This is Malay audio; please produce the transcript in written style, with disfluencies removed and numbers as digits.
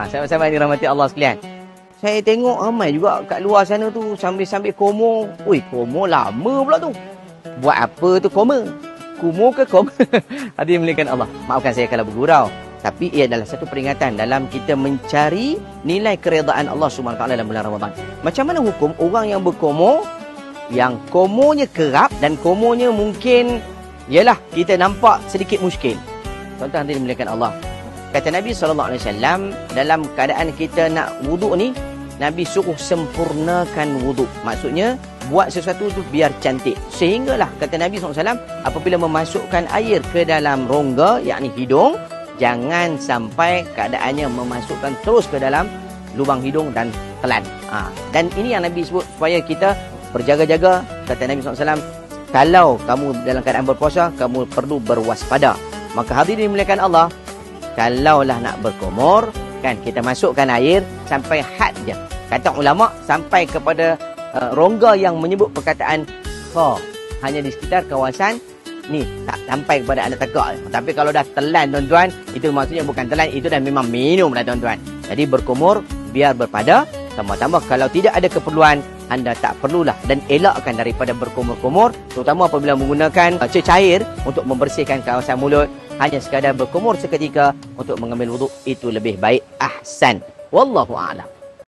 Sahabat-sahabat dirahmati Allah sekalian. Saya tengok ramai juga kat luar sana tu sambil-sambil komo. Ui, komo lama pula tu. Buat apa tu komo? Kumo ke komo? Hadirin muliakan Allah. Maafkan saya kalau bergurau. Tapi ia adalah satu peringatan dalam kita mencari nilai keredaan Allah SWT dalam bulan Ramadan. Macam mana hukum orang yang berkomo, yang komonya kerap dan komonya mungkin, yalah, kita nampak sedikit muskil. Tuan-tuan hadirin muliakan Allah. Kata Nabi SAW, dalam keadaan kita nak wuduk ni, Nabi suruh sempurnakan wuduk. Maksudnya, buat sesuatu tu biar cantik. Sehinggalah, kata Nabi SAW, apabila memasukkan air ke dalam rongga, yakni hidung, jangan sampai keadaannya memasukkan terus ke dalam lubang hidung dan telan. Dan ini yang Nabi sebut supaya kita berjaga-jaga. Kata Nabi SAW, kalau kamu dalam keadaan berpuasa, kamu perlu berwaspada. Maka hadirin dimuliakan Allah, kalaulah nak berkumur, kan kita masukkan air sampai had je. Kata ulama sampai kepada rongga yang menyebut perkataan kha, hanya di sekitar kawasan ni, tak sampai kepada anda tegak. Tapi kalau dah telan tuan-tuan, itu maksudnya bukan telan, itu dah memang minum dah tuan-tuan. Jadi berkumur biar berpada. Tambah-tambah kalau tidak ada keperluan, anda tak perlulah dan elakkan daripada berkumur-kumur, terutama apabila menggunakan cecair untuk membersihkan kawasan mulut. Hanya sekadar berkumur seketika untuk mengambil wuduk, itu lebih baik. Ahsan. Wallahu a'lam.